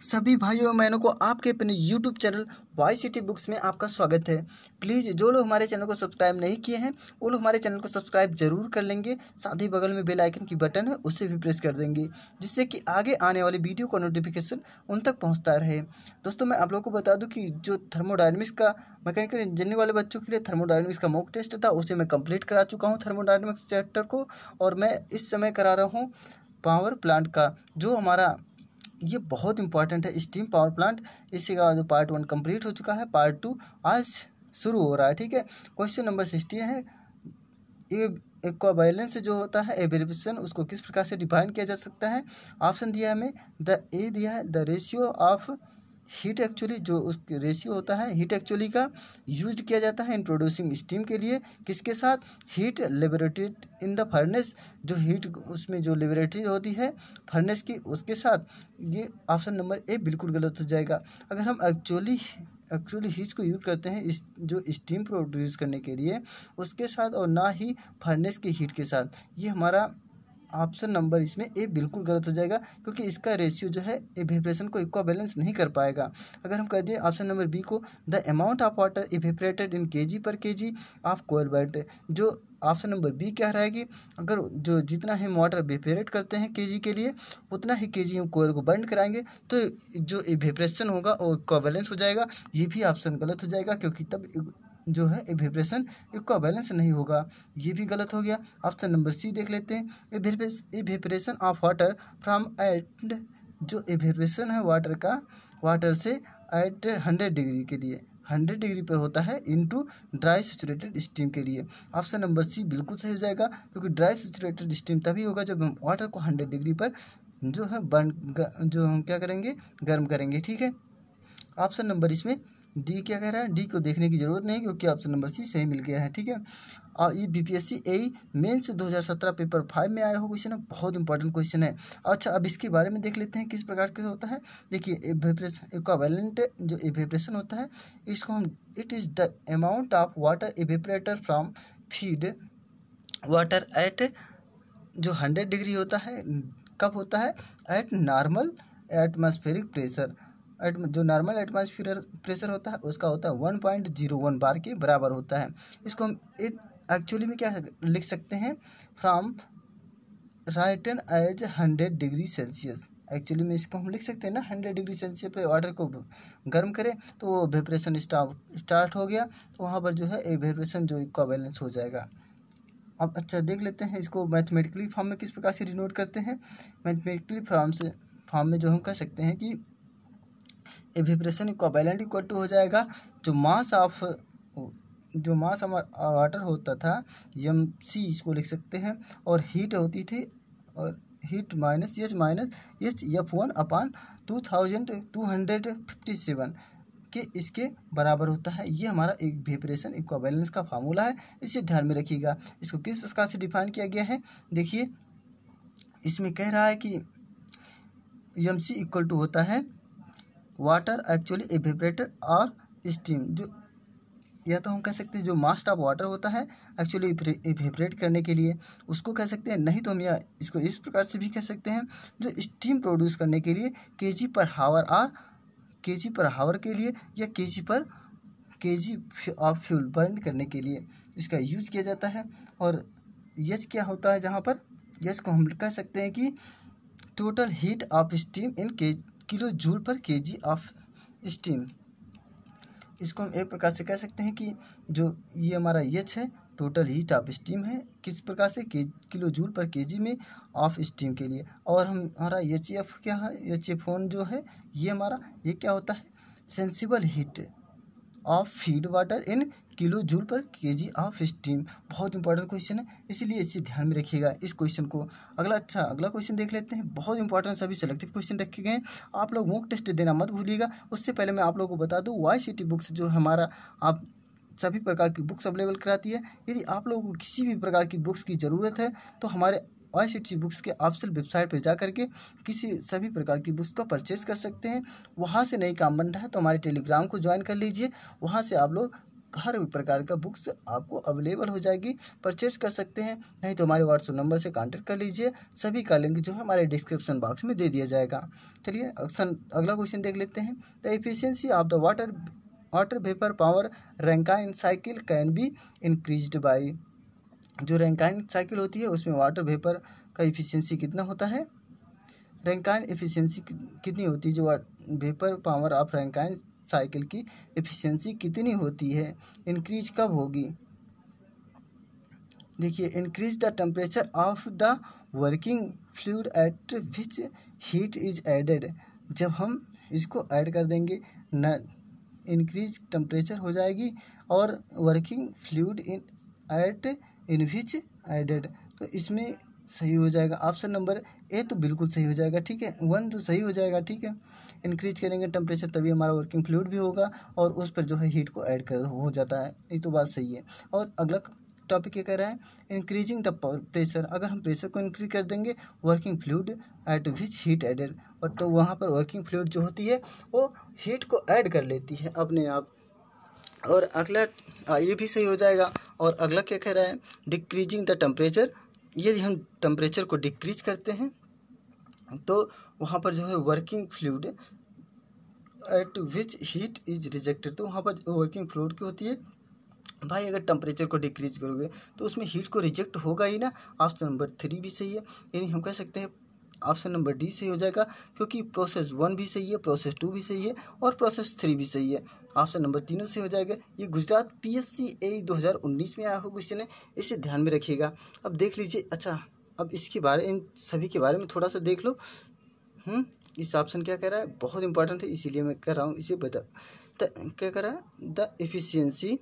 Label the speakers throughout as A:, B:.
A: सभी भाइयों और बहनों को आपके अपने YouTube channel Y city books में आपका स्वागत है। प्लीज़ जो लोग हमारे चैनल को सब्सक्राइब नहीं किए हैं वो लोग हमारे चैनल को सब्सक्राइब जरूर कर लेंगे। साथ ही बगल में बेल आइकन की बटन है उसे भी प्रेस कर देंगे, जिससे कि आगे आने वाली वीडियो का नोटिफिकेशन उन तक पहुँचता रहे। दोस्तों, मैं आप लोगों को बता दूँ कि जो थर्मोडायनेमिक्स का मैकेनिकल इंजीनियरिंग वाले बच्चों के लिए थर्मोडायनेमिक्स का मॉक टेस्ट था उसे मैं कंप्लीट करा चुका हूँ थर्मोडायनेमिक्स चैप्टर को। और मैं इस समय करा रहा हूँ पावर प्लांट का, जो हमारा ये बहुत इंपॉर्टेंट है, स्टीम पावर प्लांट। इसी का जो पार्ट 1 कंप्लीट हो चुका है, पार्ट 2 आज शुरू हो रहा है। ठीक है, क्वेश्चन नंबर 16 है, ये इक्विवेलेंस जो होता है एब्रिविएशन, उसको किस प्रकार से डिफाइन किया जा सकता है। ऑप्शन दिया है हमें, ए दिया है the ratio of heat actually, जो उस रेशियो होता है हीट एक्चुअली का यूज किया जाता है इन प्रोड्यूसिंग स्टीम के लिए, किसके साथ, heat liberated in the furnace, जो हीट उसमें जो लिबरेटेड होती है फर्नेस की उसके साथ। ये ऑप्शन नंबर ए बिल्कुल गलत हो जाएगा। अगर हम एक्चुअली हीट को यूज़ करते हैं इस जो स्टीम प्रोड्यूस करने के लिए उसके साथ, और ना ही फर्नेस की हीट के साथ, ये हमारा ऑप्शन नंबर इसमें ए बिल्कुल गलत हो जाएगा, क्योंकि इसका रेशियो जो है इवेपोरेशन को इक्विवेलेंस नहीं कर पाएगा। अगर हम कह दें ऑप्शन नंबर बी को, the amount of water evaporated in KG पर केजी ऑफ कोयल बर्ट, जो ऑप्शन नंबर बी कह रहा है कि अगर जो जितना हम वाटर इवेपोरेट करते हैं केजी के लिए उतना ही केजी हम कोयल को बर्न कराएंगे तो जो इवेपोरेशन होगा वो इक्विवेलेंस हो जाएगा। ये भी ऑप्शन गलत हो जाएगा, क्योंकि तब जो है इवेपोरेशन इक्विवेलेंस नहीं होगा। ये भी गलत हो गया। ऑप्शन नंबर सी देख लेते हैं, evaporation of water from at, जो इवेपोरेशन है वाटर का वाटर से एट 100 डिग्री के लिए 100 डिग्री पे होता है इनटू ड्राई सैचुरेटेड स्टीम के लिए। ऑप्शन नंबर सी बिल्कुल सही हो जाएगा, क्योंकि ड्राई सैचुरेटेड स्टीम तभी होगा जब हम वाटर को 100 डिग्री पर जो है जो हम क्या करेंगे, गर्म करेंगे। ठीक है, ऑप्शन नंबर इसमें डी क्या कह रहा है, डी को देखने की जरूरत नहीं, क्योंकि ऑप्शन नंबर सी सही मिल गया है। ठीक है, और ये बीपीएससी ए मेंस 2017 पेपर 5 में आया हुआ क्वेश्चन है, बहुत इंपॉर्टेंट क्वेश्चन है। अच्छा, अब इसके बारे में देख लेते हैं किस प्रकार के होता है। देखिए, इवेपोरेशन इक्विवेलेंट जो इवेपोरेशन होता है इसको हम, it is the amount of water evaporated from feed water at, जो 100 डिग्री होता है, कब होता है, एट नॉर्मल एटमॉस्फेरिक प्रेशर, जो नॉर्मल एटमॉस्फेयर प्रेशर होता है उसका होता है 1.01 बार के बराबर होता है। इसको हम एक्चुअली में क्या लिख सकते हैं, from written as 100 degree Celsius. Actually में इसको हम लिख सकते हैं ना, 100 डिग्री सेल्सियस पे वाटर को गर्म करें तो वो इवेपोरेशन स्टार्ट हो गया, तो वहाँ पर जो है इवेपोरेशन जो इक्विवेलेंस हो जाएगा। अब अच्छा देख लेते हैं इसको मैथमेटिकली फॉर्म में किस प्रकार से डिनोट करते हैं। मैथमेटिकली फॉर्म में जो हम कह सकते हैं कि इवेपोरेशन इक्विवेलेंट इक्वल टू हो जाएगा जो मास हमारा वाटर होता था एम सी, इसको लिख सकते हैं, और हीट होती थी, और हीट माइनस एच F1 अपान 2257 के इसके बराबर होता है। ये हमारा इवेपोरेशन इक्विवेलेंस का फार्मूला है, इसे ध्यान में रखिएगा। इसको किस प्रकार से डिफाइन किया गया है, देखिए इसमें कह रहा है कि एम सी इक्वल टू होता है वाटर एक्चुअली इवेपोरेटेड और स्टीम, जो या तो हम कह सकते हैं जो मास ऑफ वाटर होता है एक्चुअली इवेपोरेट करने के लिए उसको कह सकते हैं, नहीं तो हम या इसको इस प्रकार से भी कह सकते हैं जो स्टीम प्रोड्यूस करने के लिए केजी पर हावर के लिए, या केजी ऑफ फ्यूल बर्न करने के लिए इसका यूज किया जाता है। और यच क्या होता है, जहाँ पर यच को हम कह सकते हैं कि total heat of steam in kilo joule पर केजी ऑफ स्टीम। इसको हम एक प्रकार से कह सकते हैं कि जो ये हमारा एच है टोटल हीट ऑफ स्टीम है, किस प्रकार से किलो जूल पर केजी में ऑफ स्टीम के लिए। और हमारा एच एफ क्या है, HF1 जो है ये हमारा ये क्या होता है, sensible heat of feed water in kilo joule पर केजी ऑफ स्टीम। बहुत इंपॉर्टेंट क्वेश्चन है, इसीलिए इसे ध्यान में रखिएगा इस क्वेश्चन को। अगला क्वेश्चन देख लेते हैं। बहुत इंपॉर्टेंट सभी सेलेक्टिव क्वेश्चन रखे गए हैं, आप लोग मॉक टेस्ट देना मत भूलिएगा। उससे पहले मैं आप लोगों को बता दूं, वाई सिटी बुक्स जो हमारा आप सभी प्रकार की बुक्स अवेलेबल कराती है। यदि आप लोगों को किसी भी प्रकार की बुक्स की ज़रूरत है तो हमारे वाई सिटी बुक्स के ऑफिशियल वेबसाइट पर जा करके सभी प्रकार की बुक्स को परचेज कर सकते हैं। वहाँ से नहीं काम बन रहा है तो हमारे टेलीग्राम को ज्वाइन कर लीजिए, वहाँ से आप लोग हर प्रकार का बुक्स आपको अवेलेबल हो जाएगी, परचेज कर सकते हैं। नहीं तो हमारे व्हाट्सएप नंबर से कांटेक्ट कर लीजिए, सभी का लिंक जो है हमारे डिस्क्रिप्शन बॉक्स में दे दिया जाएगा। चलिए अगला क्वेश्चन देख लेते हैं। The efficiency of the water vapour power Rankine cycle can be increased by. जो रैंकाइन साइकिल होती है उसमें वाटर वेपर का एफिशिएंसी कितना होता है, रैंकाइन एफिशिएंसी कितनी होती है, जो vapour power of Rankine cycle की एफिशिएंसी कितनी होती है, इंक्रीज कब होगी। देखिए, increase the temperature of the working fluid at which heat is added. जब हम इसको ऐड कर देंगे न इंक्रीज टेम्परेचर हो जाएगी और working fluid in which added, तो इसमें सही हो जाएगा ऑप्शन नंबर ए, तो बिल्कुल सही हो जाएगा। ठीक है, 1 तो सही हो जाएगा। ठीक है, इंक्रीज करेंगे टेम्परेचर तभी हमारा वर्किंग फ्लूइड भी होगा और उस पर जो है हीट को ऐड कर हो जाता है। ये तो बात सही है। और अगला टॉपिक क्या कह रहा है, इंक्रीजिंग द प्रेशर। अगर हम प्रेशर को इंक्रीज कर देंगे working fluid at which heat added, और तो वहाँ पर वर्किंग फ्लूइड जो होती है वो हीट को ऐड कर लेती है अपने आप। और अगला ये भी सही हो जाएगा। और अगला क्या कह रहा है, डिक्रीजिंग द टेम्परेचर। यदि हम टेम्परेचर को डिक्रीज करते हैं तो वहाँ पर जो है working fluid at which heat is rejected, तो वहाँ पर वर्किंग फ्लूइड की होती है भाई, अगर टेम्परेचर को डिक्रीज करोगे तो उसमें हीट को रिजेक्ट होगा ही ना। ऑप्शन नंबर 3 भी सही है, यानी हम कह सकते हैं ऑप्शन नंबर डी सही हो जाएगा, क्योंकि प्रोसेस 1 भी सही है, प्रोसेस 2 भी सही है और प्रोसेस 3 भी सही है। ऑप्शन नंबर तीनों से हो जाएगा। ये गुजरात PSC AE 2019 में आया हुआ क्वेश्चन है, इसे ध्यान में रखिएगा। अब देख लीजिए। अच्छा, अब इन सभी के बारे में थोड़ा सा देख लो। इस ऑप्शन क्या कह रहा है, बहुत इंपॉर्टेंट है इसीलिए मैं कर रहा हूँ, इसे बता। क्या कह रहा है, the efficiency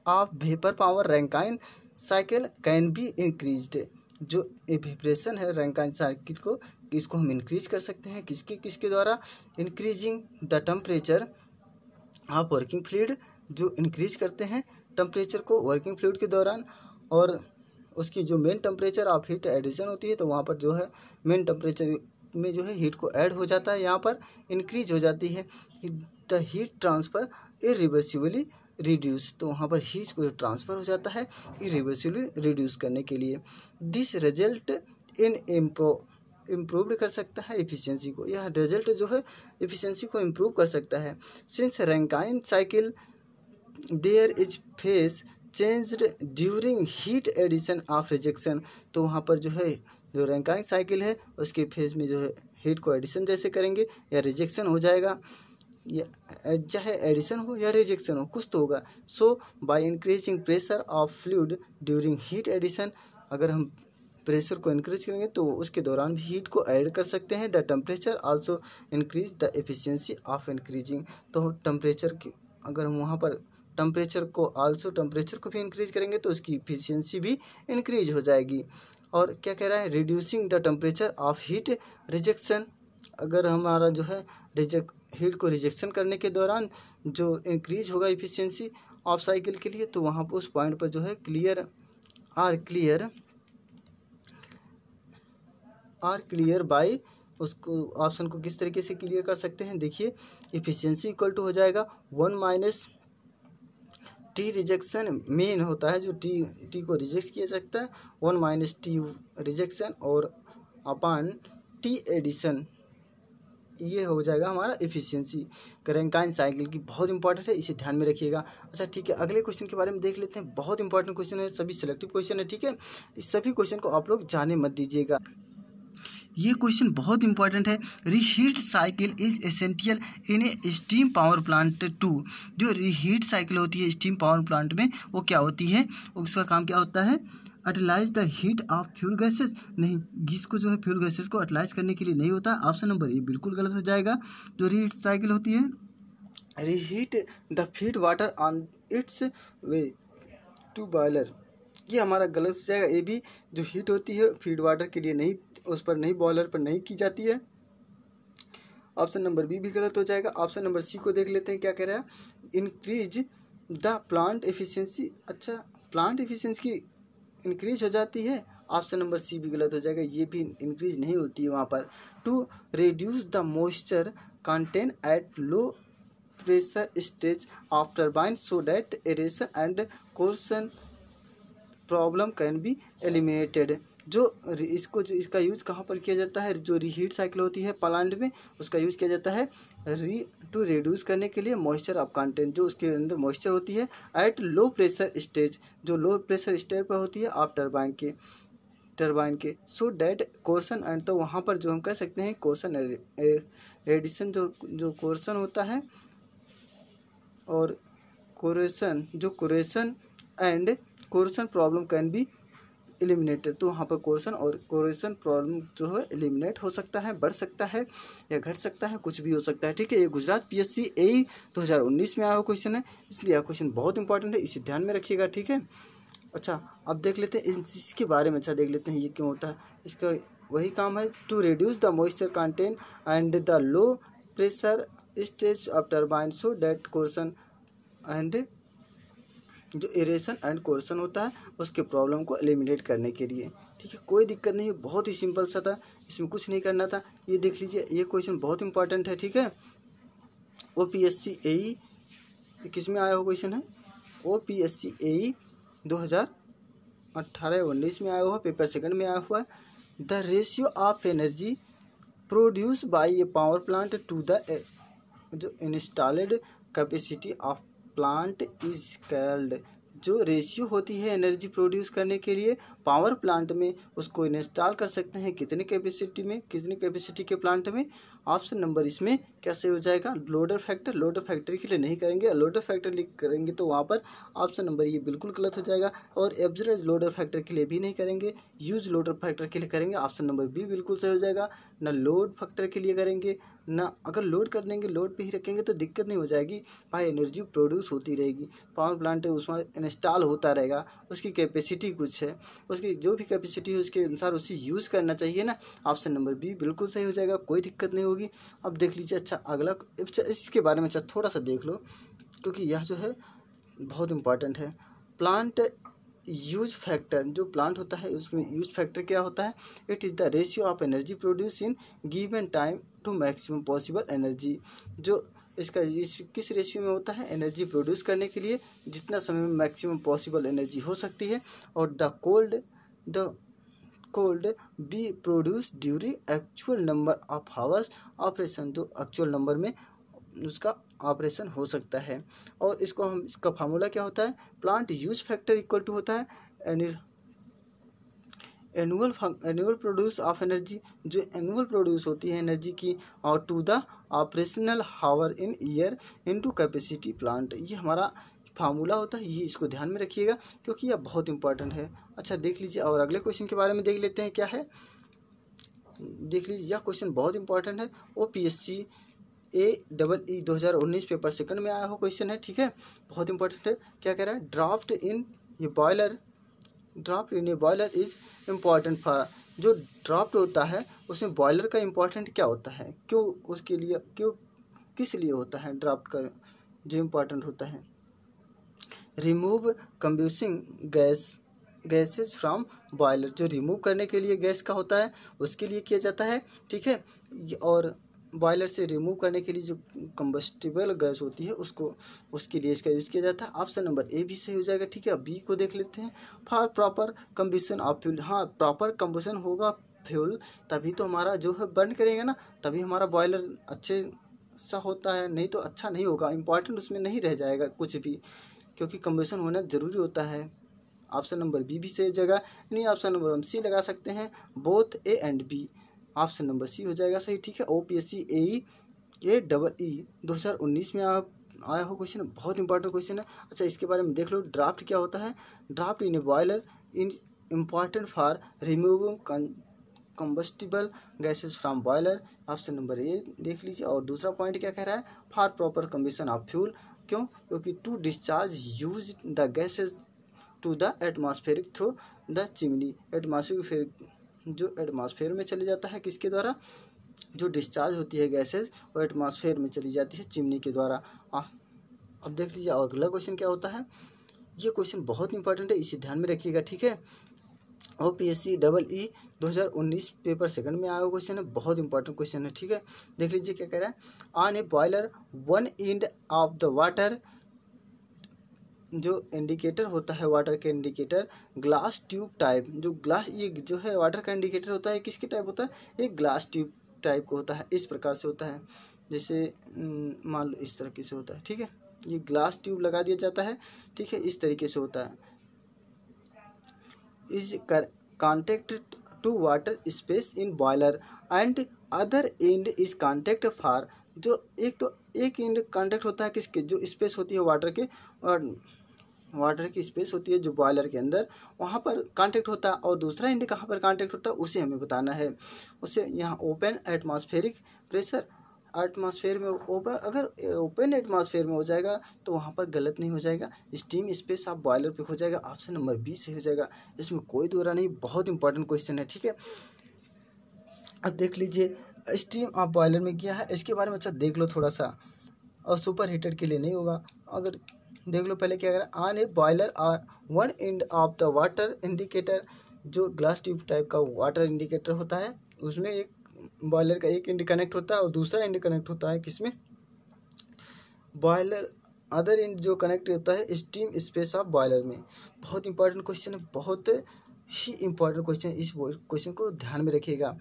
A: of vapour power Rankine cycle can be increased. जो एवेपोरेशन है रैंकाइन साइकिल को, इसको हम इंक्रीज कर सकते हैं किसके द्वारा, increasing the temperature of working fluid. जो इंक्रीज करते हैं टेम्परेचर को वर्किंग फ्लूइड के दौरान, और उसकी जो mean temperature of heat addition होती है, तो वहाँ पर जो है मेन टेम्परेचर में जो है हीट को ऐड हो जाता है, यहाँ पर इंक्रीज हो जाती है। The heat transfer irreversibly reduce, तो वहाँ पर हीट को ट्रांसफ़र हो जाता है इरिवर्सिबली रिड्यूस करने के लिए। दिस रिजल्ट इन इम्प्रूव कर सकता है एफिशिएंसी को। यह रिजल्ट जो है एफिशिएंसी को इम्प्रूव कर सकता है। Since Rankine cycle there is phase changed during heat addition of rejection, तो वहाँ पर जो है जो रैंकाइन साइकिल है उसके फेज में जो है हीट को एडिशन जैसे करेंगे या रिजेक्शन हो जाएगा, या चाहे एडिशन हो या रिजेक्शन हो, कुछ तो होगा। So by increasing pressure of fluid during heat addition, अगर हम प्रेशर को इंक्रीज करेंगे तो उसके दौरान भी हीट को ऐड कर सकते हैं। The temperature also increase the efficiency of increasing, तो टेम्परेचर की अगर हम वहाँ पर टेम्परेचर को भी इंक्रीज करेंगे तो उसकी एफिशिएंसी भी इंक्रीज हो जाएगी। और क्या कह रहा है, reducing the temperature of heat rejection. अगर हमारा जो है हीट को रिजेक्शन करने के दौरान जो इंक्रीज होगा एफिशिएंसी ऑफ साइकिल के लिए, तो वहाँ पर उस पॉइंट पर जो है क्लियर बाय, उसको ऑप्शन को किस तरीके से क्लियर कर सकते हैं। देखिए, एफिशिएंसी इक्वल टू हो जाएगा 1 माइनस टी रिजेक्शन मेन होता है, जो टी को रिजेक्ट किया जाता है, 1 माइनस टी रिजेक्शन और अपान टी एडिशन, ये हो जाएगा हमारा एफिशिएंसी रैंकाइन साइकिल की। बहुत इंपॉर्टेंट है, इसे ध्यान में रखिएगा। अच्छा ठीक है, अगले क्वेश्चन के बारे में देख लेते हैं। बहुत इंपॉर्टेंट क्वेश्चन है, सभी सिलेक्टिव क्वेश्चन है। ठीक है, इस सभी क्वेश्चन को आप लोग जाने मत दीजिएगा। ये क्वेश्चन बहुत इंपॉर्टेंट है। Reheat cycle is essential in a steam power plant to. जो रीहीट साइकिल होती है स्टीम पावर प्लांट में, वो क्या होती है, उसका काम क्या होता है, utilise the heat of fuel gases. नहीं, गैस को जो है फ्यूल गैसेस को अटलाइज करने के लिए नहीं होता। ऑप्शन नंबर ए बिल्कुल गलत हो जाएगा। जो रीहीट साइकिल होती है, reheat the feed water on its way to boiler, ये हमारा गलत हो जाएगा। ए भी जो हीट होती है फीड वाटर के लिए नहीं, उस पर नहीं, बॉयलर पर नहीं की जाती है। ऑप्शन नंबर बी भी गलत हो जाएगा। ऑप्शन नंबर सी को देख लेते हैं, क्या कह रहा है, इंक्रीज द प्लांट एफिशिएंसी। अच्छा, प्लांट एफिशिएंसी इंक्रीज हो जाती है, ऑप्शन नंबर सी भी गलत हो जाएगा, ये भी इंक्रीज नहीं होती है वहाँ पर। To reduce the moisture content at low pressure stage of turbine so that erosion and corrosion problem can be eliminated. जो इसका यूज़ कहाँ पर किया जाता है, जो रीहीट साइकिल होती है प्लांट में, उसका यूज़ किया जाता है टू रिड्यूस करने के लिए मॉइस्चर ऑफ कंटेंट, जो उसके अंदर मॉइस्चर होती है एट लो प्रेशर स्टेज, जो लो प्रेशर स्टेज पर होती है ऑफ टरबाइन के सो डैट कोर्सन एंड, तो वहाँ पर जो हम कह सकते हैं कोर्सन एडिशन, जो कोर्सन होता है और corrosion and corrosion problem can be eliminated, तो वहाँ पर कोरेशन और कोरेशन प्रॉब्लम जो है एलिमिनेट हो सकता है, बढ़ सकता है या घट सकता है, कुछ भी हो सकता है। ठीक है, ये गुजरात PSC AE 2019 में आया हुआ क्वेश्चन है, इसलिए यह क्वेश्चन बहुत इंपॉर्टेंट है, इसे ध्यान में रखिएगा। ठीक है, अच्छा अब देख लेते हैं इसके बारे में, अच्छा देख लेते हैं ये क्यों होता है। इसका वही काम है, to reduce the moisture content and the low pressure stage of turbine so that corrosion and, जो एरेशन एंड कोरेशन होता है उसके प्रॉब्लम को एलिमिनेट करने के लिए। ठीक है, कोई दिक्कत नहीं है, बहुत ही सिंपल सा था, इसमें कुछ नहीं करना था। ये देख लीजिए, ये क्वेश्चन बहुत इंपॉर्टेंट है। ठीक है, OPSC AE किस में आया हुआ क्वेश्चन है, OPSC AE 2018-19 में आया हुआ, पेपर सेकंड में आया हुआ है। The ratio of energy produce by a power plant to the जो installed capacity of plant is called, जो रेशियो होती है एनर्जी प्रोड्यूस करने के लिए पावर प्लांट में, उसको इंस्टॉल कर सकते हैं कितनी कैपेसिटी में, कितनी कैपेसिटी के प्लांट में। ऑप्शन नंबर इसमें कैसे हो जाएगा, लोडर फैक्टर, लोडर फैक्टर के लिए नहीं करेंगे, लोडर फैक्टर करेंगे तो वहाँ पर ऑप्शन नंबर ये बिल्कुल गलत हो जाएगा, और एवरेज लोडर फैक्टर के लिए भी नहीं करेंगे, यूज लोडर फैक्टर के लिए करेंगे, ऑप्शन नंबर बी बिल्कुल सही हो जाएगा। ना लोड फैक्टर के लिए करेंगे, ना अगर लोड कर देंगे, लोड पे ही रखेंगे तो दिक्कत नहीं हो जाएगी भाई, एनर्जी प्रोड्यूस होती रहेगी, पावर प्लांट है उसमें इंस्टॉल होता रहेगा, उसकी कैपेसिटी कुछ है, उसकी जो भी कैपेसिटी है उसके अनुसार उसे यूज़ करना चाहिए ना। ऑप्शन नंबर बी बिल्कुल सही हो जाएगा, कोई दिक्कत नहीं होगी। अब देख लीजिए, अच्छा अगला, अच्छा इसके बारे में अच्छा थोड़ा सा देख लो, क्योंकि यह जो है बहुत इंपॉर्टेंट है। प्लांट यूज फैक्टर, जो प्लांट होता है उसमें यूज फैक्टर क्या होता है, it is the ratio of energy produce in given time to maximum possible energy, जो इसका किस रेशियो में होता है, एनर्जी प्रोड्यूस करने के लिए जितना समय में मैक्सिमम पॉसिबल एनर्जी हो सकती है। और the cold B produce during actual number of hours operation, जो एक्चुअल नंबर में उसका ऑपरेशन हो सकता है। और इसको हम, इसका फार्मूला क्या होता है, plant use factor equal to होता है एनुअल प्रोड्यूस ऑफ एनर्जी, जो एनुअल प्रोड्यूस होती है एनर्जी की, और to the operational hour in year into capacity plant, ये हमारा फार्मूला होता है, ये इसको ध्यान में रखिएगा क्योंकि यह बहुत इंपॉर्टेंट है। अच्छा देख लीजिए, और अगले क्वेश्चन के बारे में देख लेते हैं क्या है, देख लीजिए यह क्वेश्चन बहुत इंपॉर्टेंट है, OPSC AEE 2019 पेपर सेकंड में आया हुआ क्वेश्चन है। ठीक है, बहुत इंपॉर्टेंट है। क्या कह रहा है, draft in a boiler is important for, जो ड्राफ्ट होता है उसमें बॉयलर का इम्पॉर्टेंट क्या होता है, क्यों उसके लिए, क्यों किस लिए होता है ड्राफ्ट का जो इम्पॉर्टेंट होता है, रिमूव कंब्यूसिंग गैसेज फ्रॉम बॉयलर, जो रिमूव करने के लिए गैस का होता है उसके लिए किया जाता है। ठीक है, और बॉयलर से रिमूव करने के लिए जो कंबस्टिबल गैस होती है उसको, उसके लिए इसका यूज किया जाता है। ऑप्शन नंबर ए भी सही हो जाएगा। ठीक है, अब बी को देख लेते हैं, for proper combustion of fuel, हाँ प्रॉपर कम्बशन होगा फ्यूल तभी तो हमारा जो है बर्न करेगा ना, तभी हमारा बॉयलर अच्छे सा होता है, नहीं तो अच्छा नहीं होगा, इंपॉर्टेंट उसमें नहीं रह जाएगा कुछ भी, क्योंकि कम्बशन होना ज़रूरी होता है। ऑप्शन नंबर बी भी सही हो जाएगा, नहीं ऑप्शन नंबर हम सी लगा सकते हैं, both A and B, option number C हो जाएगा सही। ठीक है, OPSC AEE 2019 में आया हो क्वेश्चन, बहुत इंपॉर्टेंट क्वेश्चन है। अच्छा इसके बारे में देख लो, ड्राफ्ट क्या होता है, draft in a boiler in important for removing combustible gases from boiler, option number A देख लीजिए। और दूसरा पॉइंट क्या कह रहा है, for proper combustion of fuel, क्यों, क्योंकि to discharge use the gases to the atmospheric through the chimney, atmospheric जो एटमॉस्फेयर में चले जाता है, किसके द्वारा, जो डिस्चार्ज होती है गैसेज वो एटमॉस्फेयर में चली जाती है चिमनी के द्वारा। अब देख लीजिए और अगला क्वेश्चन क्या होता है, ये क्वेश्चन बहुत इंपॉर्टेंट है, इसे ध्यान में रखिएगा। ठीक है, OPSC double E 2019 paper second में आया हुआ क्वेश्चन है, बहुत इंपॉर्टेंट क्वेश्चन है। ठीक है, देख लीजिए क्या कह रहा है। On a boiler one end of the water, जो इंडिकेटर होता है वाटर का इंडिकेटर, ग्लास ट्यूब टाइप, जो ग्लास, ये जो है वाटर का इंडिकेटर होता है किसके टाइप होता है, एक ग्लास ट्यूब टाइप का होता है, इस प्रकार से होता है। जैसे मान लो इस तरीके से होता है। ठीक है, ये ग्लास ट्यूब लगा दिया जाता है। ठीक है, इस तरीके से होता है। Is contact to water space in boiler and other end is contact for, जो एक एंड कॉन्टेक्ट होता है किसके, जो स्पेस होती है वाटर के, और वाटर की स्पेस होती है जो बॉयलर के अंदर, वहाँ पर कांटेक्ट होता है। और दूसरा एंड कहाँ पर कांटेक्ट होता है उसे हमें बताना है। उसे यहाँ ओपन एटमॉस्फेरिक प्रेशर, एटमॉस्फेयर में ओपन, अगर ओपन एटमॉस्फेयर में हो जाएगा तो वहाँ पर गलत नहीं हो जाएगा, स्टीम स्पेस आप बॉयलर पे हो जाएगा। ऑप्शन नंबर 20 से हो जाएगा, इसमें कोई दोहरा नहीं, बहुत इंपॉर्टेंट क्वेश्चन है। ठीक है, अब देख लीजिए स्टीम आप बॉयलर में किया है, इसके बारे में अच्छा देख लो थोड़ा सा, और सुपर हीटर के लिए नहीं होगा। अगर देख लो पहले क्या करें, on a boiler are one end of the water indicator, जो ग्लास ट्यूब टाइप का वाटर इंडिकेटर होता है, उसमें एक बॉयलर का एक एंड कनेक्ट होता है और दूसरा एंड कनेक्ट होता है किसमें, बॉयलर, अदर एंड जो कनेक्ट होता है स्टीम स्पेस ऑफ बॉयलर में। बहुत इंपॉर्टेंट क्वेश्चन है, बहुत ही इंपॉर्टेंट क्वेश्चन, इस क्वेश्चन को ध्यान में रखिएगा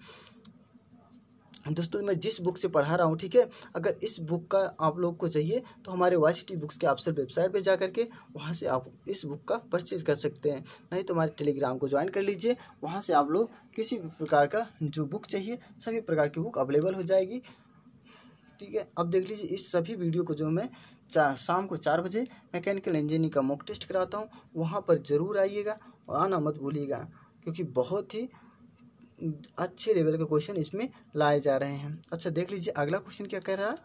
A: दोस्तों। मैं जिस बुक से पढ़ा रहा हूँ, ठीक है, अगर इस बुक का आप लोग को चाहिए तो हमारे YCT बुक्स के ऑफिशियल वेबसाइट पे जा करके वहाँ से आप इस बुक का परचेज कर सकते हैं, नहीं तो हमारे टेलीग्राम को ज्वाइन कर लीजिए, वहाँ से आप लोग किसी भी प्रकार का जो बुक चाहिए सभी प्रकार की बुक अवेलेबल हो जाएगी। ठीक है, अब देख लीजिए इस सभी वीडियो को जो मैं शाम को 4 बजे मैकेनिकल इंजीनियरिंग का मॉक टेस्ट कराता हूँ, वहाँ पर ज़रूर आइएगा और आना मत भूलिएगा, क्योंकि बहुत ही अच्छे लेवल के क्वेश्चन इसमें लाए जा रहे हैं। अच्छा देख लीजिए अगला क्वेश्चन क्या कह रहा है,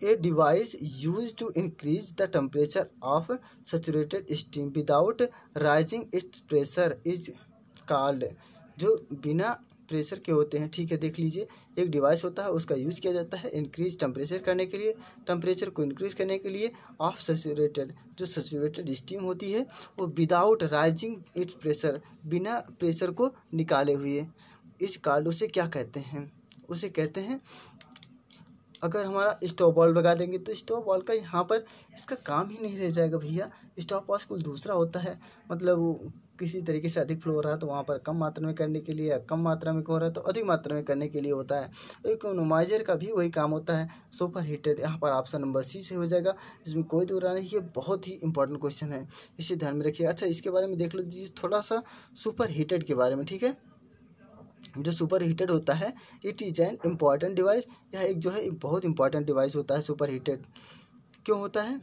A: a device use to increase the temperature of saturated steam without rising its pressure is called, जो बिना प्रेशर के होते हैं। ठीक है, देख लीजिए एक डिवाइस होता है, उसका यूज़ किया जाता है इंक्रीज टेम्परेचर करने के लिए, टेम्परेचर को इंक्रीज करने के लिए ऑफ सैचुरेटेड, जो सैचुरेटेड स्टीम होती है वो विदाउट राइजिंग इट्स प्रेशर, बिना प्रेशर को निकाले हुए, इस कॉल्ड उसे क्या कहते हैं, उसे कहते हैं, अगर हमारा स्टॉप वॉल्व लगा देंगे तो स्टॉप वॉल्व का यहाँ पर इसका काम ही नहीं रह जाएगा भैया। स्टॉप वॉल्व कुछ दूसरा होता है, मतलब वो किसी तरीके से अधिक फ्लो हो रहा है तो वहाँ पर कम मात्रा में करने के लिए, कम मात्रा में हो रहा है तो अधिक मात्रा में करने के लिए होता है। इकोनोमाइजर का भी वही काम होता है, सुपर हीटेड, यहाँ पर ऑप्शन नंबर C से हो जाएगा, इसमें कोई दो नहीं। ये बहुत ही इंपॉर्टेंट क्वेश्चन है, इसे ध्यान में रखिए। अच्छा इसके बारे में देख लीजिए थोड़ा सा सुपर हीटेड के बारे में। ठीक है, जो सुपर हीटेड होता है it is an important device, यह एक जो है एक बहुत इंपॉर्टेंट डिवाइस होता है। सुपर हीटेड क्यों होता है,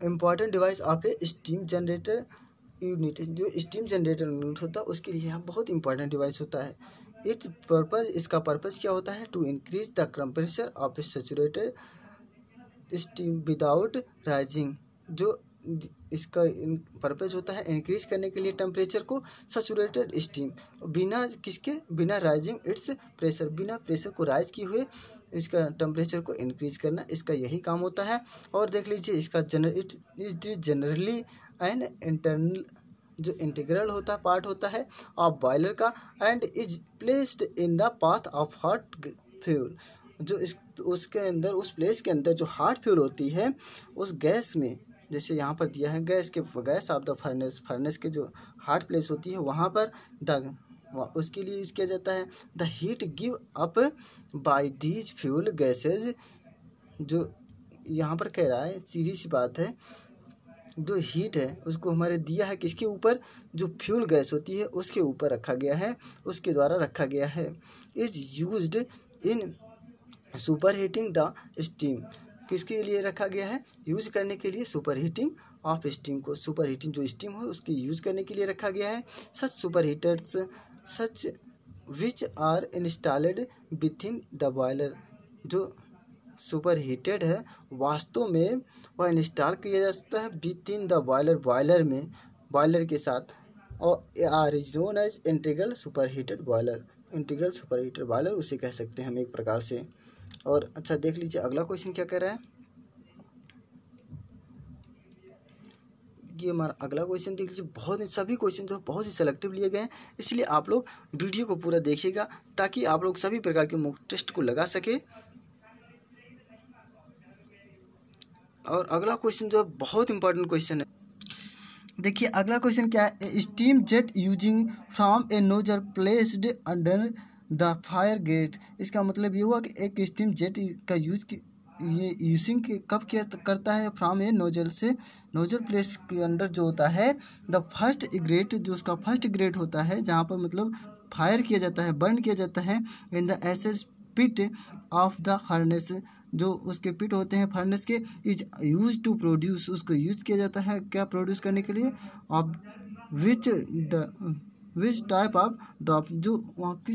A: important device of A steam generator unit, जो स्टीम जनरेटर यूनिट होता है उसके लिए यहाँ बहुत इंपॉर्टेंट डिवाइस होता है। इट पर्पज़, इसका पर्पज़ क्या होता है, to increase the temperature of a saturated steam without rising, जो इसका पर्पज़ होता है इंक्रीज करने के लिए टेम्परेचर को सैचुरेटेड स्टीम, बिना किसके, बिना राइजिंग इट्स प्रेशर, बिना प्रेशर को राइज किए हुए इसका टेम्परेचर को इंक्रीज करना, इसका यही काम होता है। और देख लीजिए इसका it is generally an internal, जो इंटीग्रल होता पार्ट होता है ऑफ बॉयलर का, and is placed in the path of hot fuel, जो इस उसके अंदर, उस प्लेस के अंदर जो हॉट फ्यूल होती है उस गैस में, जैसे यहाँ पर दिया है gas off the furnace, furnace के जो हॉट प्लेस होती है वहाँ पर उसके लिए यूज़ किया जाता है। The heat give up by these fuel gases, जो यहाँ पर कह रहा है सीधी सी बात है, जो हीट है उसको हमारे दिया है किसके ऊपर, जो फ्यूल गैस होती है उसके ऊपर रखा गया है, उसके द्वारा रखा गया है। Is used in super heating the steam, किसके लिए रखा गया है, यूज करने के लिए, सुपर हीटिंग ऑफ स्टीम को, सुपर हीटिंग जो स्टीम हो उसकी यूज करने के लिए रखा गया है। Such super heaters such which are installed within the boiler, जो सुपर हीटेड है वास्तव में वह इंस्टॉल किया जा सकता है within the boiler, boiler में, बॉयलर के साथ, और are is known as integral super heated boiler, integral super heated boiler उसे कह सकते हैं हम एक प्रकार से। और अच्छा देख लीजिए अगला क्वेश्चन क्या कह रहा है, ये हमारा अगला क्वेश्चन देख लीजिए। सभी क्वेश्चन जो बहुत ही सेलेक्टिव लिए गए हैं, इसलिए आप लोग वीडियो को पूरा देखिएगा ताकि आप लोग सभी प्रकार के मॉक टेस्ट को लगा सके। और अगला क्वेश्चन जो है बहुत इंपॉर्टेंट क्वेश्चन है। देखिए अगला क्वेश्चन क्या है, steam jet using from A nozzle placed under the fire great. इसका मतलब ये हुआ कि एक स्टीम जेट का ये यूजिंग कब किया करता है, फ्रॉम ए नोजल से, नोजल प्लेस के अंडर जो होता है द फर्स्ट ग्रेट, जो उसका फर्स्ट ग्रेट होता है जहाँ पर मतलब फायर किया जाता है, बर्न किया जाता है in the ashes pit of the furnace, जो उसके पिट होते हैं फर्नेस के, इज यूज टू प्रोड्यूस, उसको यूज किया जाता है क्या प्रोड्यूस करने के लिए, of which type of drop, जो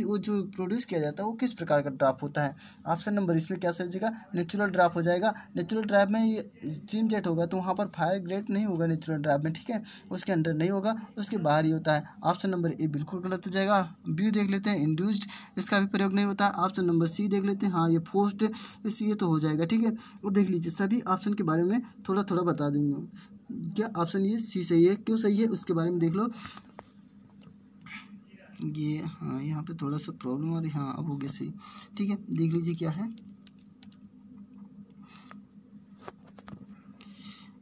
A: वो जो प्रोड्यूस किया जाता है वो किस प्रकार का ड्रॉप होता है। ऑप्शन नंबर इसमें क्या हो जाएगा, नेचुरल ड्रॉप हो जाएगा। नेचुरल ड्रॉप में ये स्टीम जेट होगा तो वहाँ पर फायर ग्रेट नहीं होगा नेचुरल ड्रॉप में, ठीक है, उसके अंदर नहीं होगा, उसके बाहर ही होता है। ऑप्शन नंबर ए बिल्कुल गलत हो जाएगा। बी देख लेते हैं, इंड्यूस्ड, इसका भी प्रयोग नहीं होता। ऑप्शन नंबर सी देख लेते हैं, हाँ ये फोर्स्ड, इसलिए तो हो जाएगा, ठीक है। वो देख लीजिए सभी ऑप्शन के बारे में थोड़ा थोड़ा बता दूंगा। क्या ऑप्शन ये सी सही है, क्यों सही है उसके बारे में देख लो। ये हाँ यहाँ पे थोड़ा सा प्रॉब्लम आ रही है, हाँ अब हो गया सही, ठीक है। देख लीजिए क्या है,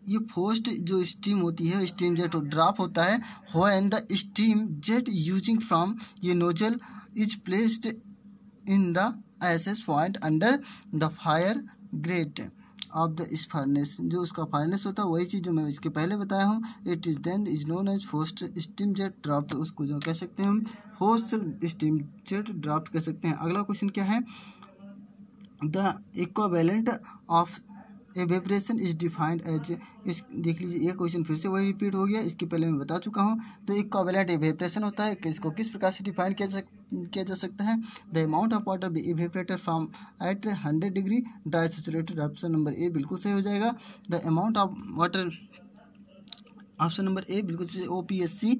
A: ये फोर्स्ड जो स्टीम होती है, स्टीम जेट ड्रॉप होता है when the steam jet using from ये nozzle is placed in the access point under the fire grate of the इस फर्नेस, जो उसका फायरनेस होता है वही चीज़ जो मैं इसके पहले बताया हूँ। It is then is known as forced steam jet draft, उसको जो कह सकते हैं हम फोर्स्ड स्टीम जेट ड्राफ्ट कह सकते हैं। अगला क्वेश्चन क्या है, the equivalent of evaporation is defined as, इस देख लीजिए ये क्वेश्चन फिर से वही रिपीट हो गया, इसके पहले मैं बता चुका हूँ। तो इक्विवेलेंट एवेपरेशन होता है, इसको किस प्रकार से डिफाइन किया जा सकता है, the amount of water be evaporated from at 100 degree dry saturated. Option number A बिल्कुल सही हो जाएगा। The amount of water, option number A बिल्कुल सही। OPSC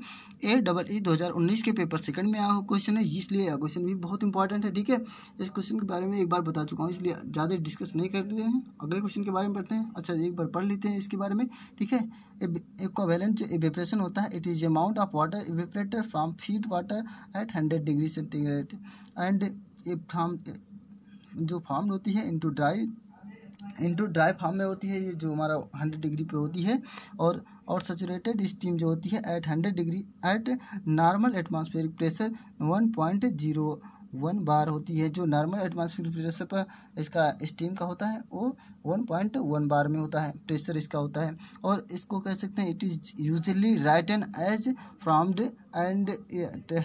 A: AEE 2019 के पेपर सेकंड में आया क्वेश्चन है, इसलिए यह क्वेश्चन भी बहुत इंपॉर्टेंट है, ठीक है। इस क्वेश्चन के बारे में एक बार बता चुका हूँ, इसलिए ज़्यादा डिस्कस नहीं कर रहे हैं। अगले क्वेश्चन के बारे में पढ़ते हैं। अच्छा एक बार पढ़ लेते हैं इसके बारे में, ठीक है। इक्विवेलेंट जो इवेपरेशन होता है, it is amount of water evaporated from feed water at 100 degree centigrade and A from, जो फॉर्म होती है इनटू ड्राई फॉर्म में होती है, ये जो हमारा 100 डिग्री पे होती है। और सैचुरेटेड स्टीम जो होती है at 100 degree at normal atmospheric pressure 1.01 bar होती है। जो नॉर्मल एटमॉस्फेरिक प्रेशर पर इसका स्टीम का होता है वो 1.1 बार में होता है, प्रेशर इसका होता है। और इसको कह सकते हैं it is usually written as फ्रॉम्ड एंड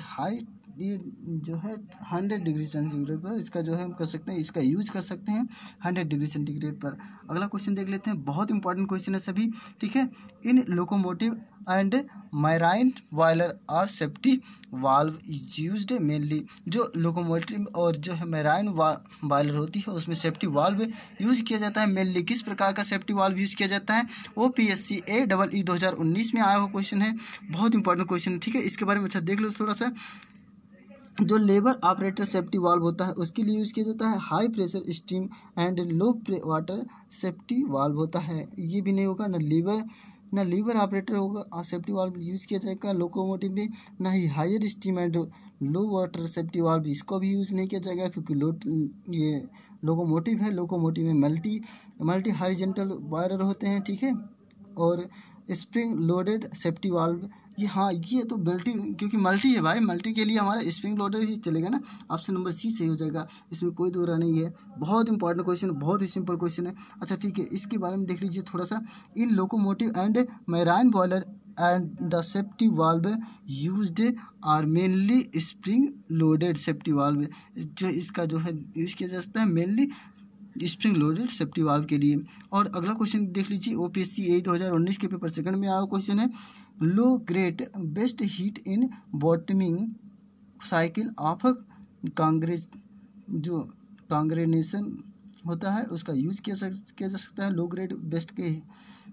A: हाई, ये जो है 100 डिग्री सेंटीग्रेड पर इसका जो है हम कर सकते हैं, इसका यूज कर सकते हैं 100 डिग्री सेंटीग्रेड पर। अगला क्वेश्चन देख लेते हैं, बहुत इंपॉर्टेंट क्वेश्चन है सभी, ठीक है। इन लोकोमोटिव एंड मैराइन बॉयलर और safety valve is used mainly, जो लोकोमोटिव और जो है मैराइन बॉयलर होती है उसमें सेफ्टी वाल्व यूज किया जाता है मेनली। किस प्रकार का सेफ्टी वाल्व यूज किया जाता है, OPSC AEE 2019 में आया हुआ क्वेश्चन है, बहुत इंपॉर्टेंट क्वेश्चन है, ठीक है। इसके बारे में अच्छा देख लो थोड़ा सा। जो लेबर ऑपरेटर सेफ्टी वाल्व होता है उसके लिए यूज़ किया जाता है high pressure steam and low water safety valve होता है, ये भी नहीं होगा, ना लीवर ऑपरेटर होगा और सेफ्टी वाल्व यूज़ किया जाएगा लोकोमोटिव में, ना ही higher steam and low water safety valve इसको भी यूज़ नहीं किया जाएगा, क्योंकि ये लोकोमोटिव है, लोकोमोटिव में मल्टी हॉरिजॉन्टल वायर होते हैं, ठीक है। और स्प्रिंग लोडेड सेफ्टी वाल्व, ये हाँ ये तो मल्टी, क्योंकि मल्टी है भाई, मल्टी के लिए हमारा स्प्रिंग लोडेड ही चलेगा ना। ऑप्शन नंबर सी सही हो जाएगा, इसमें कोई दो राह नहीं है। बहुत इंपॉर्टेंट क्वेश्चन, बहुत ही सिंपल क्वेश्चन है। अच्छा ठीक है, इसके बारे में देख लीजिए थोड़ा सा। In locomotive and marine boiler and the safety valve used are mainly spring loaded safety valve, जो इसका जो है यूज़ किया जा सकता है mainly spring loaded safety valve के लिए। और अगला क्वेश्चन देख लीजिए, OPSC 2019 के पेपर सेकंड में आया क्वेश्चन है, low grade best heat in bottoming cycle of जो कांग्रेनेशन होता है उसका यूज किया जा सकता है। लो ग्रेड बेस्ट के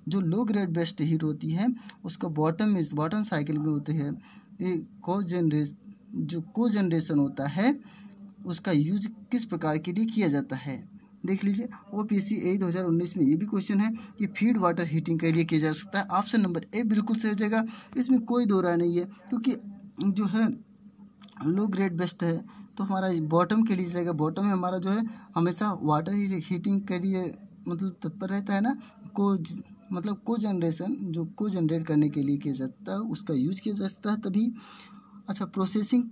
A: जो लो ग्रेड बेस्ट हीट होती है उसका बॉटम साइकिल में होती है। ये को जनरेशन होता है उसका यूज किस प्रकार के लिए किया जाता है, देख लीजिए OPSC 2019 में ये भी क्वेश्चन है कि फीड वाटर हीटिंग के लिए किया जा सकता है। ऑप्शन नंबर ए बिल्कुल सही हो जाएगा, इसमें कोई दो राय नहीं है, क्योंकि जो है लो ग्रेड बेस्ट है, तो हमारा बॉटम के लिए जाएगा। बॉटम में हमारा जो है हमेशा वाटर हीटिंग के लिए मतलब तत्पर रहता है ना, को जनरेशन जो को जनरेट करने के लिए किया जाता है, उसका यूज किया जा सकता है तभी। अच्छा, प्रोसेसिंग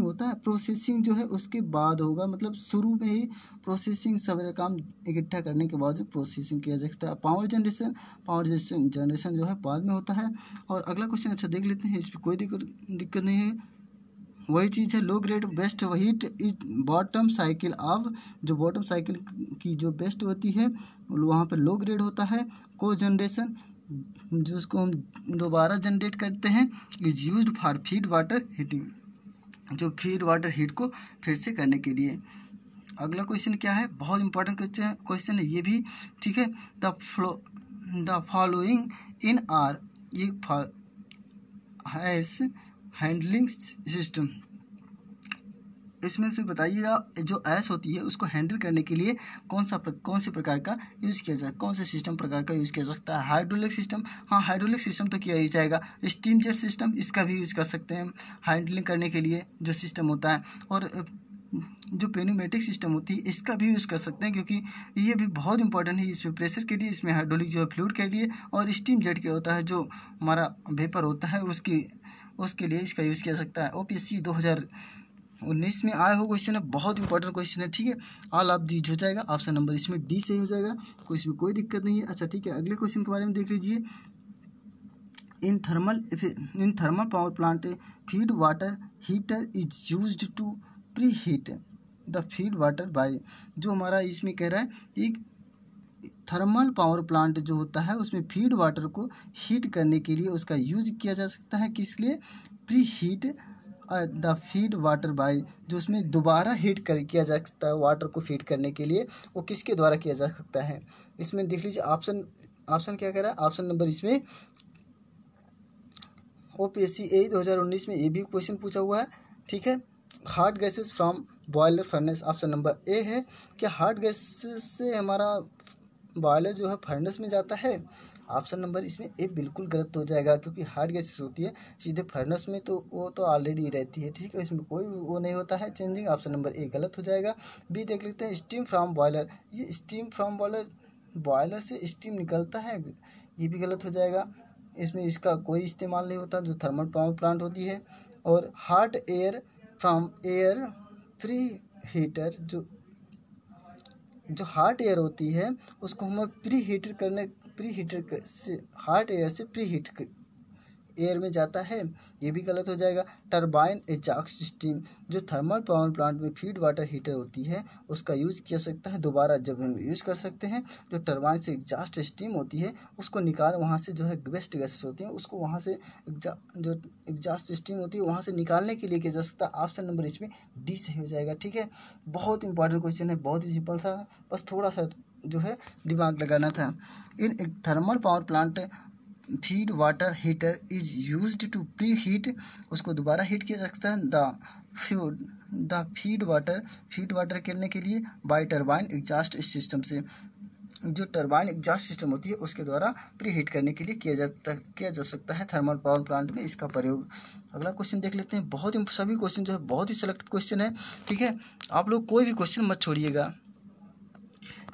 A: होता है, प्रोसेसिंग जो है उसके बाद होगा, मतलब शुरू में ही प्रोसेसिंग सारा काम इकट्ठा करने के बाद प्रोसेसिंग किया जा सकता है। पावर जनरेशन जो है बाद में होता है। और अगला क्वेश्चन अच्छा देख लेते हैं, इसमें कोई दिक्कत नहीं है, वही चीज़ है। Low grade best heat is bottom cycle of, जो बॉटम साइकिल की जो बेस्ट होती है वहाँ पर लो ग्रेड होता है। को जनरेशन जो उसको हम दोबारा जनरेट करते हैं, is used for feed water heating, जो फीड वाटर हीट को फिर से करने के लिए। अगला क्वेश्चन क्या है, बहुत इंपॉर्टेंट क्वेश्चन है ये भी, ठीक है। द फॉलोइंग इन आर ये हैज़ हैंडलिंग सिस्टम, इसमें से बताइएगा जो ऐस होती है उसको हैंडल करने के लिए कौन से प्रकार का यूज़ किया जाए, कौन से सिस्टम प्रकार का यूज़ किया जा सकता है। हाइड्रोलिक सिस्टम, हाँ हाइड्रोलिक सिस्टम तो किया ही जाएगा। स्टीम जेट सिस्टम, इसका भी यूज़ कर सकते हैं हैंडलिंग करने के लिए जो सिस्टम होता है। और जो पेन्यूमेटिक सिस्टम होती है इसका भी यूज़ कर सकते हैं, क्योंकि ये भी बहुत इंपॉर्टेंट है। इसमें प्रेशर के लिए, इसमें हाइड्रोलिक जो है फ्लूइड के लिए, और स्टीम जेट के होता है जो हमारा वेपर होता है उसके लिए इसका यूज़ किया सकता है। OPSC 2019 में आया हो क्वेश्चन है, बहुत इंपॉर्टेंट क्वेश्चन है, ठीक है। ऑल ऑफ दीज हो जाएगा, ऑप्शन नंबर इसमें डी सही हो जाएगा, इसमें कोई दिक्कत नहीं है। अच्छा ठीक है, अगले क्वेश्चन के बारे में देख लीजिए। In thermal power plant feed water heater is used to pre heat the feed water by, जो हमारा इसमें कह रहा है एक थर्मल पावर प्लांट जो होता है उसमें फीड वाटर को हीट करने के लिए उसका यूज किया जा सकता है। किस लिए? Pre heat the feed water by, जो उसमें दोबारा हीट किया जा सकता है वाटर को फीड करने के लिए, वो किसके द्वारा किया जा सकता है। इसमें देख लीजिए ऑप्शन क्या कह रहा है, ऑप्शन नंबर इसमें OPSC 2019 में ये भी क्वेश्चन पूछा हुआ है, ठीक है। Hot gases from boiler furnace, option number ए है। क्या हॉट गैसेस से हमारा बॉयलर जो है फर्नेस में जाता है? ऑप्शन नंबर इसमें ए बिल्कुल गलत हो जाएगा, क्योंकि हॉट गैसेस होती है सीधे फर्नेस में, तो वो तो ऑलरेडी रहती है, ठीक है, इसमें कोई वो नहीं होता है चेंजिंग। ऑप्शन नंबर ए गलत हो जाएगा। बी देख लेते हैं, स्टीम फ्रॉम बॉयलर, ये स्टीम फ्रॉम बॉयलर से स्टीम निकलता है, ये भी गलत हो जाएगा। इसमें इसका कोई इस्तेमाल नहीं होता जो थर्मल पावर प्लांट होती है। और hot air from air pre heater, जो हॉट एयर होती है उसको हम प्री हीटर से हॉट एयर से प्री हीट एयर में जाता है, ये भी गलत हो जाएगा। टरबाइन एग्जॉस्ट स्टीम, जो थर्मल पावर प्लांट में फीड वाटर हीटर होती है उसका यूज़ किया सकता है दोबारा, जब हम यूज़ कर सकते हैं जो टरबाइन से एग्जॉस्ट स्टीम होती है उसको निकाल, वहाँ से जो है वेस्ट गैसेस होती हैं उसको वहाँ से जो एग्जॉस्ट स्टीम होती है वहाँ से निकालने के लिए किया जा सकता है। ऑप्शन नंबर इसमें डी सही हो जाएगा, ठीक है। बहुत इंपॉर्टेंट क्वेश्चन है, बहुत ही सिंपल था, बस थोड़ा सा जो है दिमाग लगाना था। In thermal power plant feed water heater is used to pre heat, उसको दोबारा हीट किया जा सकता है द फीड वाटर करने के लिए बाय टरबाइन एग्जॉस्ट सिस्टम से, जो टरबाइन एग्जॉस्ट सिस्टम होती है उसके द्वारा प्री हीट करने के लिए किया जा सकता है थर्मल पावर प्लांट में इसका प्रयोग। अगला क्वेश्चन देख लेते हैं। सभी क्वेश्चन जो है बहुत ही सिलेक्टेड क्वेश्चन है, ठीक है, आप लोग कोई भी क्वेश्चन मत छोड़िएगा।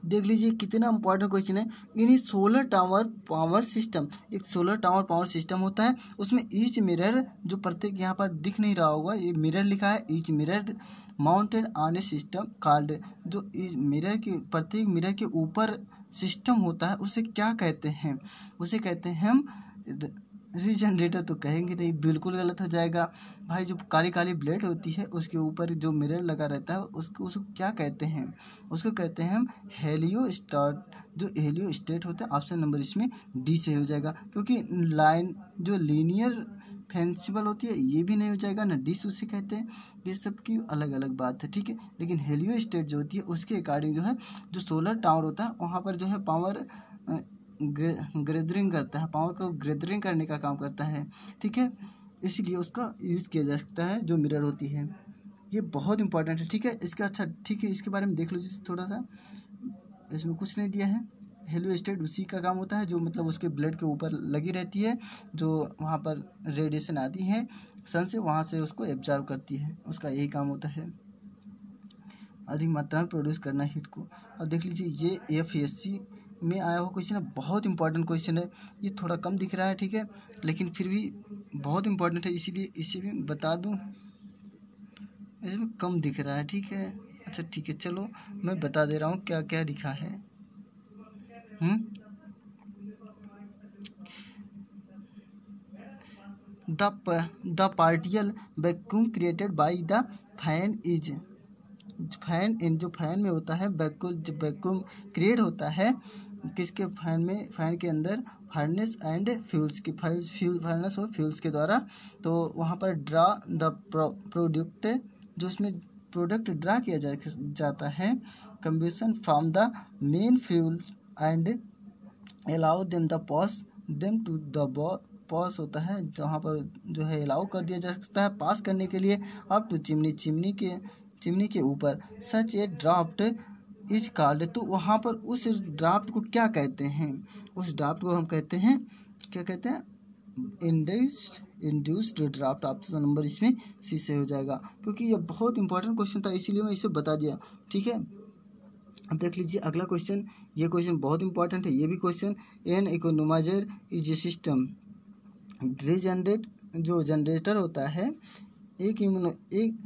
A: देख लीजिए कितना इंपॉर्टेंट क्वेश्चन है। इन सोलर टावर पावर सिस्टम, एक सोलर टावर पावर सिस्टम होता है, उसमें ईच मिरर, जो प्रत्येक यहाँ पर दिख नहीं रहा होगा, ये मिरर लिखा है, each mirror mounted on A system called, जो प्रत्येक मिरर के ऊपर सिस्टम होता है उसे क्या कहते हैं? उसे कहते हैं हम रीजनरेटर, तो कहेंगे नहीं, बिल्कुल गलत हो जाएगा भाई। जो काली काली ब्लेड होती है उसके ऊपर जो मिरर लगा रहता है उसको क्या कहते हैं? उसको कहते हैं हम हेलियोस्टेट, जो हेलियोस्टेट होता है। ऑप्शन नंबर इसमें डी से हो जाएगा, क्योंकि लाइन जो लीनियर फेंसिबल होती है ये भी नहीं हो जाएगा, ना डिश उसे कहते हैं, ये सब की अलग अलग बात है, ठीक है। लेकिन हेलियोस्टेट जो होती है उसके अकॉर्डिंग जो है जो सोलर टावर होता है वहाँ पर जो है पावर गैदरिंग करता है, पावर को गैदरिंग करने का काम करता है, ठीक है, इसीलिए उसका यूज़ किया जा सकता है जो मिरर होती है। ये बहुत इंपॉर्टेंट है, ठीक है। इसका अच्छा ठीक है, इसके बारे में देख लो थोड़ा सा। इसमें कुछ नहीं दिया है। हेलोस्टेट उसी का काम होता है जो मतलब उसके ब्लड के ऊपर लगी रहती है, जो वहाँ पर रेडिएशन आती है सन से, वहाँ से उसको एब्जॉर्ब करती है, उसका यही काम होता है, अधिक मात्रा में प्रोड्यूस करना हीट को। और देख लीजिए ये FSC में आया हुआ क्वेश्चन है, बहुत इंपॉर्टेंट क्वेश्चन है। ये थोड़ा कम दिख रहा है, ठीक है, लेकिन फिर भी बहुत इंपॉर्टेंट है, इसीलिए इसे भी बता दूं। इसमें कम दिख रहा है, ठीक है। अच्छा ठीक है, चलो मैं बता दे रहा हूँ क्या क्या लिखा है। The partial vacuum created by the fan is, fan in जो फैन में होता है वैक्यूम, जब वैक्यूम क्रिएट होता है किसके फैन में, फैन के अंदर फर्नेस एंड फ्यूल्स की फर्नेस और फ्यूल्स के द्वारा, तो वहाँ पर ड्रा द प्रोडक्ट, जो उसमें प्रोडक्ट ड्रा किया जाता है combustion from the main fuel and allow them the pass them to the pass होता है, जहाँ पर जो है अलाउ कर दिया जा सकता है पास करने के लिए अप टू चिमनी के ऊपर। सच ए ड्राफ्ट इज कॉल्ड, तो वहाँ पर उस ड्राफ्ट को क्या कहते हैं, उस ड्राफ्ट को हम कहते हैं, क्या कहते हैं, इंड्यूस्ड ड्राफ्ट। ऑप्शन नंबर इसमें सी से हो जाएगा, क्योंकि ये बहुत इंपॉर्टेंट क्वेश्चन था इसीलिए मैं इसे बता दिया, ठीक है। अब देख लीजिए अगला क्वेश्चन, ये क्वेश्चन बहुत इंपॉर्टेंट है, ये भी question. An economiser is a system regenerate, जो जनरेटर होता है एक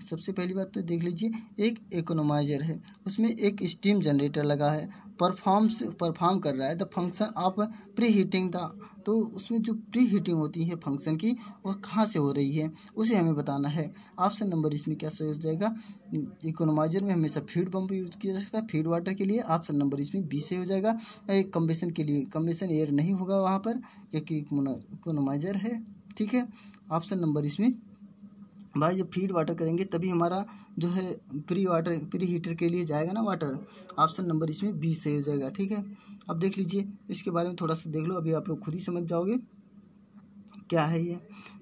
A: सबसे पहली बात तो देख लीजिए एक इकोनोमाइजर है, उसमें एक स्टीम जनरेटर लगा है, परफॉर्म कर रहा है the function of pre heating the, तो उसमें जो प्री हीटिंग होती है फंक्शन की वो कहाँ से हो रही है उसे हमें बताना है। ऑप्शन नंबर इसमें क्या सही हो जाएगा, इकोनोमाइजर में हमेशा फीड पंप यूज किया जा सकता है फीड वाटर के लिए, ऑप्शन नंबर इसमें बी से हो जाएगा। एक कम्बेशन के लिए, कम्बेशन एयर नहीं होगा वहाँ पर क्योंकि इकोनोमाइजर है, ठीक है। ऑप्शन नंबर इसमें भाई जब फीड वाटर करेंगे तभी हमारा जो है प्री हीटर के लिए जाएगा ना वाटर, ऑप्शन नंबर इसमें बी से हो जाएगा, ठीक है। अब देख लीजिए इसके बारे में थोड़ा सा देख लो, अभी आप लोग खुद ही समझ जाओगे क्या है ये।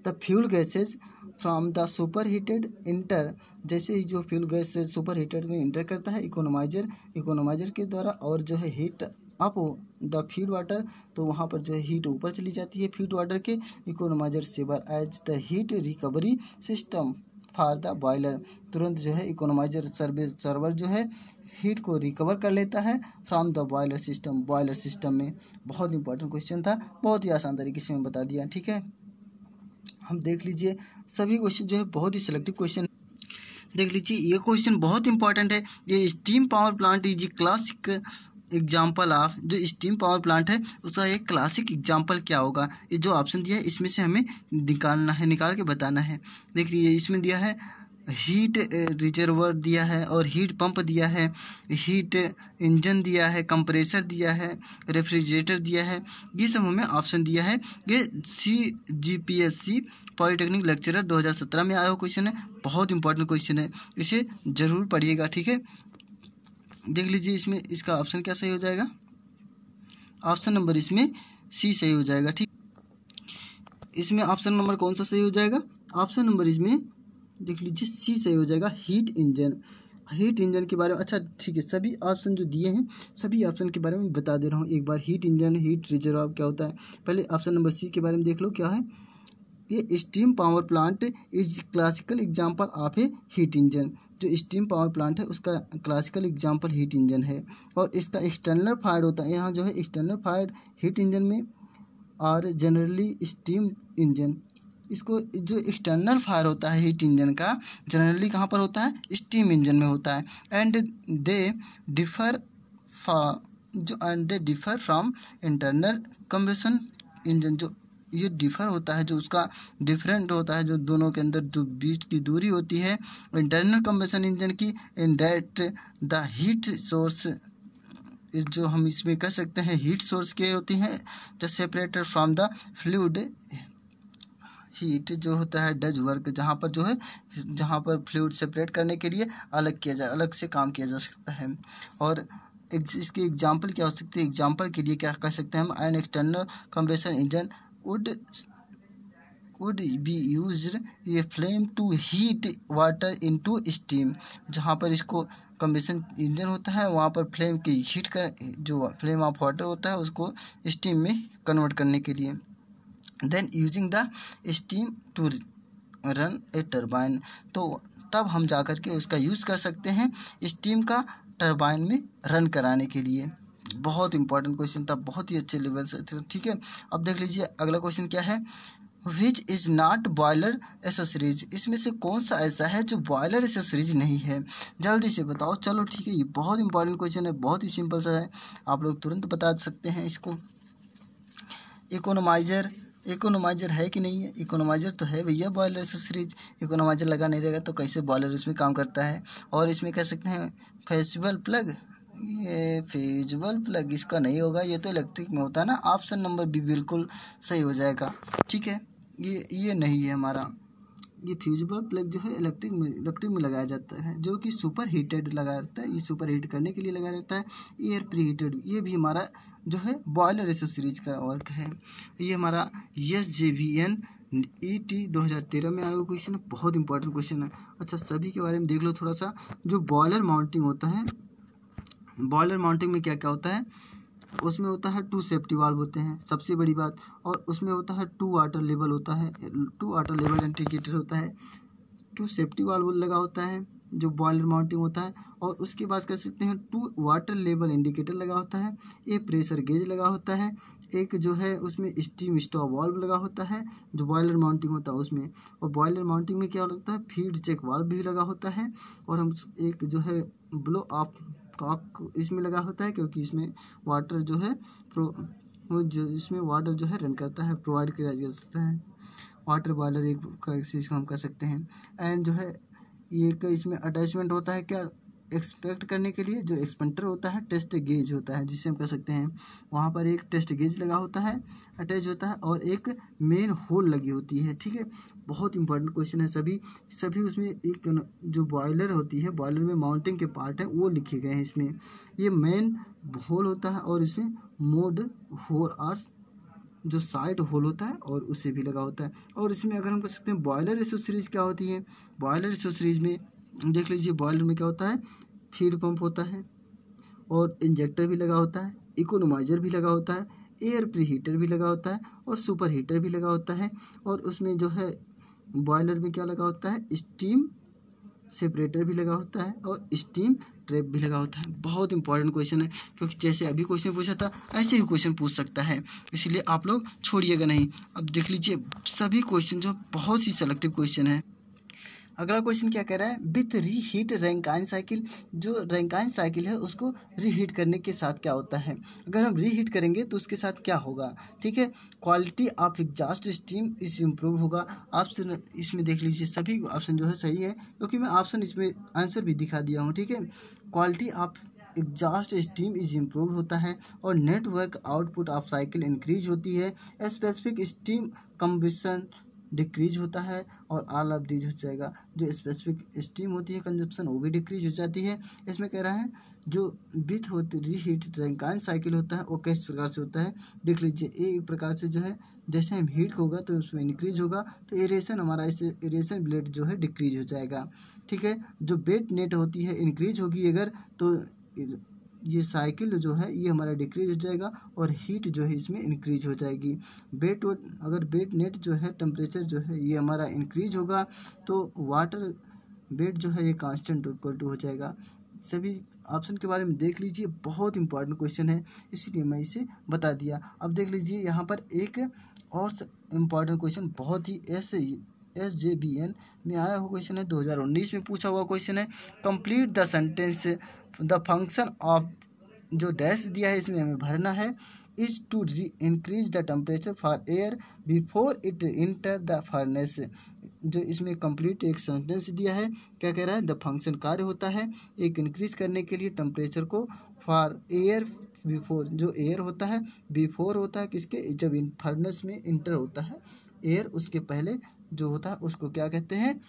A: The fuel gases from the super heated inter, जैसे ही जो फ्यूल गैस सुपर हीटर में इंटर करता है इकोनोमाइजर के द्वारा और जो है heat up the feed water, तो वहाँ पर जो है हीट ऊपर चली जाती है फीड वाटर के economiser saver as the heat recovery system for the boiler, तुरंत जो है इकोनोमाइजर सर्वर जो है हीट को रिकवर कर लेता है फ्रॉम द बॉयलर सिस्टम में। बहुत इंपॉर्टेंट क्वेश्चन था, बहुत ही आसान तरीके से मैं बता दिया, ठीक है। हम देख लीजिए सभी क्वेश्चन जो है बहुत ही सिलेक्टिव क्वेश्चन, देख लीजिए ये क्वेश्चन बहुत इंपॉर्टेंट है। ये steam power plant is classic example of, जो स्टीम पावर प्लांट है उसका एक क्लासिक एग्जाम्पल क्या होगा, ये जो ऑप्शन दिया है इसमें से हमें निकाल के बताना है। देख लीजिए इसमें दिया है हीट रिजर्वर दिया है और हीट पंप दिया है, हीट इंजन दिया है, कंप्रेसर दिया है, रेफ्रिजरेटर दिया है, ये सब हमें ऑप्शन दिया है। ये CGPSC पॉलिटेक्निक लेक्चरर 2017 में आया हुआ क्वेश्चन है, बहुत इंपॉर्टेंट क्वेश्चन है, इसे ज़रूर पढ़िएगा, ठीक है। देख लीजिए इसमें इसका ऑप्शन क्या सही हो जाएगा, ऑप्शन नंबर इसमें सी सही हो जाएगा, ठीक। इसमें ऑप्शन नंबर कौन सा सही हो जाएगा, ऑप्शन नंबर इसमें देख लीजिए सी सही हो जाएगा, हीट इंजन के बारे में। अच्छा ठीक है, सभी ऑप्शन जो दिए हैं सभी ऑप्शन के बारे में बता दे रहा हूँ एक बार। हीट इंजन, हीट रिजर्व क्या होता है, पहले ऑप्शन नंबर सी के बारे में देख लो क्या है। ये steam power plant is classical example of A heat engine, जो स्टीम पावर प्लांट है उसका क्लासिकल एग्जाम्पल हीट इंजन है। और इसका एक्सटर्नल फायर होता है, यहाँ जो है एक्सटर्नल फायर हीट इंजन में और जनरली स्टीम इंजन, इसको जो एक्सटर्नल फायर होता है हीट इंजन का जनरली कहाँ पर होता है, स्टीम इंजन में होता है। And they differ from internal combustion engine, जो ये डिफर होता है, जो उसका डिफरेंट होता है, जो दोनों के अंदर जो बीच की दूरी होती है इंटरनल कम्बशन इंजन की, in that the heat source, जो हम इसमें कह सकते हैं हीट सोर्स के होती हैं, the separated from the fluid heat, जो होता है डज वर्क, जहाँ पर फ्लूइड सेपरेट करने के लिए अलग से काम किया जा सकता है। और इसके एग्जाम्पल क्या हो सकते हैं, एग्जाम्पल के लिए क्या कह सकते हैं हम, an external combustion engine would be used ये flame to heat water into steam. जहाँ पर इसको कंबेशन इंजन होता है वहाँ पर फ्लेम की हीट कर जो फ्लेम ऑफ वाटर होता है उसको स्टीम में कन्वर्ट करने के लिए। Then using the steam to run a turbine, तो तब हम जाकर के उसका यूज़ कर सकते हैं स्टीम का टरबाइन में रन कराने के लिए। बहुत इंपॉर्टेंट क्वेश्चन था, बहुत ही अच्छे लेवल से, ठीक है। अब देख लीजिए अगला क्वेश्चन क्या है, which is not boiler accessories, इसमें से कौन सा ऐसा है जो बॉयलर एसेसरीज नहीं है, जल्दी से बताओ। चलो ठीक है, ये बहुत इंपॉर्टेंट क्वेश्चन है, बहुत ही सिंपल सा है, आप लोग तुरंत बता सकते हैं इसको। इकोनोमाइजर है कि नहीं है, इकोनोमाइजर तो है भैया बॉयलर एसेसरीज। इकोनोमाइजर लगा नहीं रहेगा तो कैसे बॉयलर इसमें काम करता है। और इसमें कह सकते हैं फेजिबल प्लग, ये फेजिबल प्लग इसका नहीं होगा, ये तो इलेक्ट्रिक में होता है ना। ऑप्शन नंबर बी बिल्कुल सही हो जाएगा, ठीक है। ये नहीं है हमारा, ये फ्यूजिबल प्लग जो है इलेक्ट्रिक में लगाया जाता है, जो कि सुपर हीटेड लगाया जाता है, ये सुपर हीट करने के लिए लगाया जाता है। एयर प्री हीटेड ये भी हमारा जो है बॉयलर एसेसरीज का वर्क है। ये हमारा SJVN ET 2013 में आया हुआ क्वेश्चन है, बहुत इंपॉर्टेंट क्वेश्चन है। अच्छा सभी के बारे में देख लो थोड़ा सा। जो बॉयलर माउंटिंग होता है, बॉयलर माउंटिंग में क्या क्या होता है, उसमें होता है 2 सेफ्टी वाल्व होते हैं सबसे बड़ी बात, और उसमें होता है 2 वाटर लेवल होता है, 2 वाटर लेवल इंडिकेटर होता है, 2 सेफ्टी वाल्व लगा होता है जो बॉयलर माउंटिंग होता है। और उसके बाद कह सकते हैं 2 वाटर लेवल इंडिकेटर लगा होता है, एक प्रेशर गेज लगा होता है, एक जो है उसमें स्टीम स्टॉप वाल्व लगा होता है जो बॉयलर माउंटिंग होता है उसमें। और बॉयलर माउंटिंग में क्या लगता है, फीड चेक वाल्व भी लगा होता है। और हम एक जो है ब्लो ऑफ कॉक इसमें लगा होता है, क्योंकि इसमें वाटर जो है इसमें वाटर जो है रन करता है, प्रोवाइड किया जाता है। वाटर बॉयलर एक चीज़ को हम कर सकते हैं। एंड जो है ये एक इसमें अटैचमेंट होता है क्या एक्सपेक्ट करने के लिए, जो एक्सपेंटर होता है, टेस्ट गेज होता है जिसे हम कह सकते हैं, वहाँ पर एक टेस्ट गेज लगा होता है, अटैच होता है, और एक मेन होल लगी होती है, ठीक है। बहुत इंपॉर्टेंट क्वेश्चन है सभी उसमें एक जो बॉयलर होती है, बॉयलर में माउंटिंग के पार्ट है वो लिखे गए हैं इसमें। ये मेन होल होता है और इसमें मोड होल और जो साइड होल होता है और उसे भी लगा होता है। और इसमें अगर हम कह सकते हैं बॉयलर एसेसरीज क्या होती है, बॉयलर एसेसरीज में देख लीजिए बॉयलर में क्या होता है, फीड पंप होता है, और इंजेक्टर भी लगा होता है, इकोनोमाइजर भी लगा होता है, एयर प्री हीटर भी लगा होता है, और सुपर हीटर भी लगा होता है। और उसमें जो है बॉयलर में क्या लगा होता है, स्टीम सेपरेटर भी लगा होता है, और स्टीम ट्रैप भी लगा होता है। बहुत इंपॉर्टेंट क्वेश्चन है, क्योंकि जैसे अभी क्वेश्चन पूछा था ऐसे ही क्वेश्चन पूछ सकता है, इसलिए आप लोग छोड़िएगा नहीं। अब देख लीजिए सभी क्वेश्चन जो बहुत सी सेलेक्टिव क्वेश्चन है। अगला क्वेश्चन क्या कह रहा है, विथ रीहीट रैंकाइन साइकिल, जो रैंकाइन साइकिल है उसको रीहीट करने के साथ क्या होता है, अगर हम रीहीट करेंगे तो उसके साथ क्या होगा, ठीक है। क्वालिटी ऑफ एग्जॉस्ट स्टीम इस इम्प्रूव होगा। ऑप्शन इसमें देख लीजिए सभी ऑप्शन जो है सही है, क्योंकि मैं ऑप्शन इसमें आंसर भी दिखा दिया हूँ, ठीक है। Quality of exhaust steam is improve होता है, और network output of cycle increase होती है, स्पेसिफिक स्टीम कम्बशन डिक्रीज होता है, और ऑल ऑफ दीज हो जाएगा। जो स्पेसिफिक स्टीम होती है कंजप्शन वो भी डिक्रीज हो जाती है। इसमें कह रहा है जो विथ होती रीहीट रैंकाइन साइकिल होता है वो किस प्रकार से होता है, देख लीजिए। एक प्रकार से जो है जैसे हम हीट होगा तो उसमें इंक्रीज होगा, तो एरेशन हमारा इसे एरेशन ब्लेड जो है डिक्रीज हो जाएगा, ठीक है। जो बेट नेट होती है इंक्रीज होगी अगर, तो ये साइकिल जो है ये हमारा डिक्रीज हो जाएगा, और हीट जो है इसमें इंक्रीज हो जाएगी। अगर बेट नेट जो है टेम्परेचर जो है ये हमारा इंक्रीज होगा, तो वाटर बेट जो है ये कांस्टेंट इक्वल टू हो जाएगा। सभी ऑप्शन के बारे में देख लीजिए, बहुत इंपॉर्टेंट क्वेश्चन है इसलिए मैं इसे बता दिया। अब देख लीजिए यहाँ पर एक और इम्पॉर्टेंट क्वेश्चन, बहुत ही SJVN में आया हुआ क्वेश्चन है, 2019 में पूछा हुआ क्वेश्चन है। Complete the sentence, the function of जो डैश दिया है इसमें हमें भरना है, is to increase the temperature for air before it enter the furnace. जो इसमें कंप्लीट एक सेंटेंस दिया है, क्या कह रहा है, द फंक्शन कार्य होता है एक इंक्रीज करने के लिए टेम्परेचर को, फॉर एयर बिफोर, जो एयर होता है बिफोर होता है किसके, जब इन फर्नेस में इंटर होता है एयर, उसके पहले जो होता है उसको क्या कहते हैं,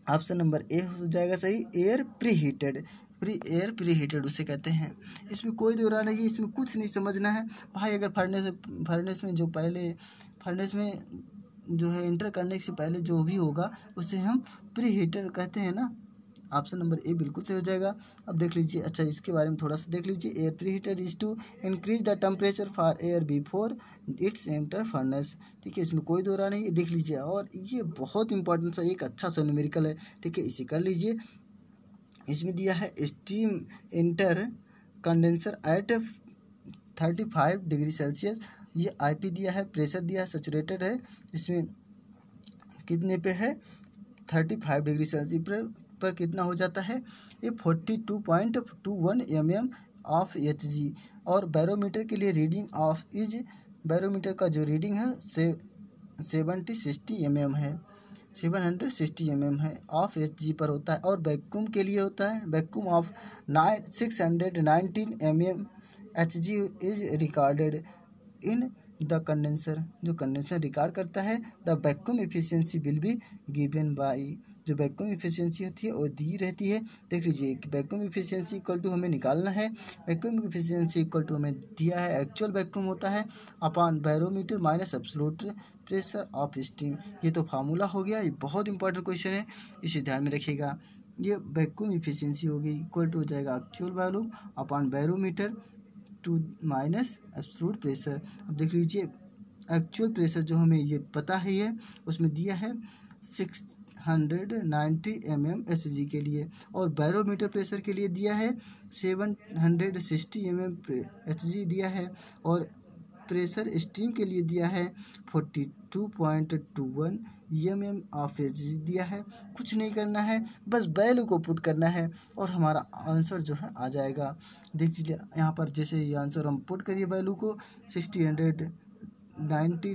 A: ऑप्शन नंबर ए हो जाएगा सही, एयर प्रीहीटेड। एयर प्रीहीटेड उसे कहते हैं। इसमें कोई दो राय नहीं, इसमें कुछ नहीं समझना है भाई। अगर फर्नेस में जो पहले फर्नेस में जो है इंटर करने से पहले जो भी होगा उसे हम प्री हीटर कहते हैं ना। ऑप्शन नंबर ए बिल्कुल सही हो जाएगा। अब देख लीजिए, अच्छा इसके बारे में थोड़ा सा देख लीजिए। Air pre heater is to increase the temperature for air before its enter furnace. ठीक है, इसमें कोई दो राय नहीं है। देख लीजिए, और ये बहुत इंपॉर्टेंट सा एक अच्छा सा न्यूमेरिकल है। ठीक है, इसे कर लीजिए। इसमें दिया है steam enter condenser at 35 degree Celsius. ये आईपी दिया है, प्रेशर दिया है, सैचुरेटेड है, इसमें कितने पे है 35 डिग्री सेल्सियस पर कितना हो जाता है ये 42.21 mm ऑफ Hg। और बैरोमीटर के लिए रीडिंग ऑफ इज, बैरोमीटर का जो रीडिंग है 760 mm है, 760 mm है ऑफ Hg पर होता है। और वैक्यूम के लिए होता है, vacuum of 619 mm Hg is recorded in the condenser. जो कंडेंसर रिकॉर्ड करता है the vacuum efficiency will be given by, जो वैक्यूम एफिशिएंसी होती है वो दी रहती है। देख लीजिए कि वैक्यूम एफिशिएंसी इक्वल टू हमें निकालना है, वैक्यूम एफिशिएंसी इक्वल टू हमें दिया है एक्चुअल वैक्यूम होता है upon barometer minus absolute pressure of steam. ये तो फार्मूला हो गया, ये बहुत इंपॉर्टेंट क्वेश्चन है, इसे ध्यान में रखिएगा। ये वैक्यूम एफिशिएंसी होगी इक्वल टू हो जाएगा actual volume upon barometer to minus absolute pressure. अब देख लीजिए एक्चुअल प्रेशर जो हमें ये पता है, ये उसमें दिया है 690 mm Hg के लिए, और बैरोमीटर प्रेशर के लिए दिया है 760 mm Hg दिया है, और प्रेशर स्टीम के लिए दिया है 42.21 mm ऑफ Hg दिया है। कुछ नहीं करना है, बस वैल्यू को पुट करना है और हमारा आंसर जो है आ जाएगा। देखिए यहाँ पर जैसे ये आंसर हम पुट करिए वैल्यू को 619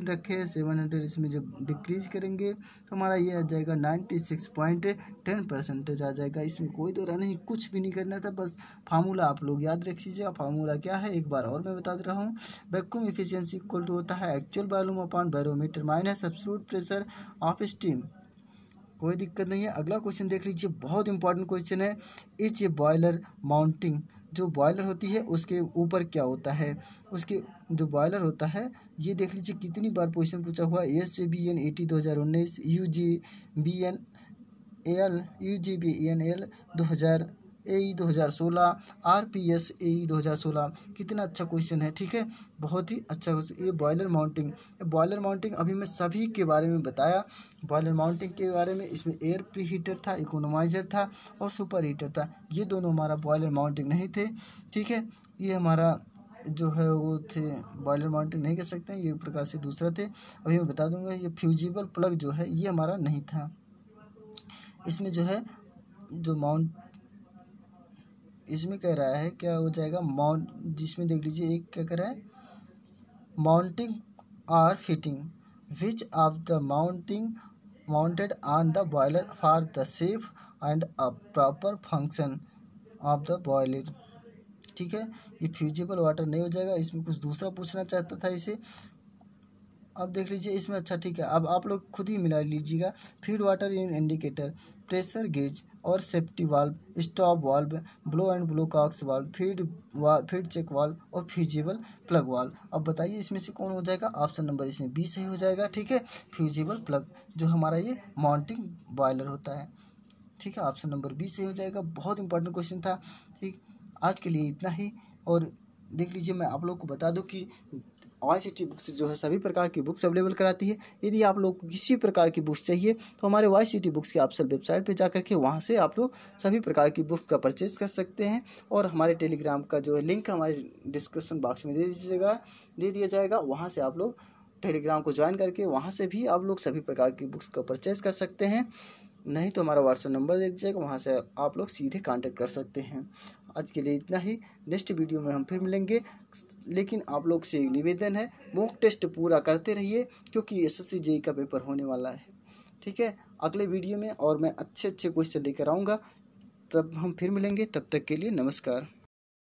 A: रखे, 700 इसमें जब डिक्रीज करेंगे तो हमारा ये आ जाएगा 96.10% आ जाएगा। इसमें कोई दो नहीं, कुछ भी नहीं करना था, बस फार्मूला आप लोग याद रख लीजिए। फार्मूला क्या है एक बार और मैं बता दे रहा हूँ। वैक्यूम एफिशिएंसी इक्वल टू होता है actual volume upon barometer minus absolute pressure of steam. कोई दिक्कत नहीं है। अगला क्वेश्चन देख लीजिए, बहुत इंपॉर्टेंट क्वेश्चन है। इच बॉयलर माउंटिंग, जो बॉयलर होती है उसके ऊपर क्या होता है, उसके जो बॉयलर होता है ये देख लीजिए कितनी बार क्वेश्चन पूछा हुआ है। SJBN 80 2019, UGBENL 2000, AE 2016, RPS AE 2016। कितना अच्छा क्वेश्चन है, ठीक है, बहुत ही अच्छा क्वेश्चन। ये बॉयलर माउंटिंग, बॉयलर माउंटिंग अभी मैं सभी के बारे में बताया, बॉयलर माउंटिंग के बारे में। इसमें एयर प्री हीटर था, इकोनोमाइजर था और सुपर हीटर था। ये दोनों हमारा बॉयलर माउंटिंग नहीं थे, ठीक है। ये हमारा जो है वो थे बॉयलर माउंटिंग नहीं कह सकते हैं, ये प्रकार से दूसरा थे। अभी मैं बता दूंगा ये फ्यूजिबल प्लग जो है ये हमारा नहीं था। इसमें जो है जो माउंट, इसमें कह रहा है क्या हो जाएगा माउंट, जिसमें देख लीजिए एक क्या कह रहा है माउंटिंग और fitting which of the mounting mounted on the boiler for the safe and a proper function of the boiler. ठीक है, ये फ्यूजिबल वाटर नहीं हो जाएगा, इसमें कुछ दूसरा पूछना चाहता था इसे। अब देख लीजिए इसमें, अच्छा ठीक है, अब आप लोग खुद ही मिला लीजिएगा। Feed water in indicator, pressure gauge और safety valve, stop valve, blow and blow cocks valve, feed check valve और फ्यूजिबल प्लग वाल्व। अब बताइए इसमें से कौन हो जाएगा। ऑप्शन नंबर इसमें बी सही हो जाएगा, ठीक है, फ्यूजिबल प्लग जो हमारा ये माउंटिंग बॉयलर होता है, ठीक है, ऑप्शन नंबर बी सही हो जाएगा। बहुत इंपॉर्टेंट क्वेश्चन था, ठीक। आज के लिए इतना ही। और देख लीजिए मैं आप लोग को बता दूं कि YCT बुक्स जो है सभी प्रकार की बुक्स अवेलेबल कराती है। यदि आप लोग को किसी प्रकार की बुक्स चाहिए तो हमारे YCT बुक्स के ऑफिशियल वेबसाइट पे जाकर के वहाँ से आप लोग सभी प्रकार की बुक्स का परचेज कर सकते हैं। और हमारे टेलीग्राम का जो लिंक हमारे डिस्क्रिप्शन बॉक्स में दे दिया जाएगा, वहाँ से आप लोग टेलीग्राम को ज्वाइन करके वहाँ से भी आप लोग सभी प्रकार की बुक्स का परचेज कर सकते हैं। नहीं तो हमारा व्हाट्सएप नंबर दे दीजिएगा, वहाँ से आप लोग सीधे कांटेक्ट कर सकते हैं। आज के लिए इतना ही, नेक्स्ट वीडियो में हम फिर मिलेंगे। लेकिन आप लोग से एक निवेदन है, मॉक टेस्ट पूरा करते रहिए क्योंकि SSC JEE का पेपर होने वाला है, ठीक है। अगले वीडियो में और मैं अच्छे क्वेश्चन लेकर आऊँगा, तब हम फिर मिलेंगे। तब तक के लिए नमस्कार।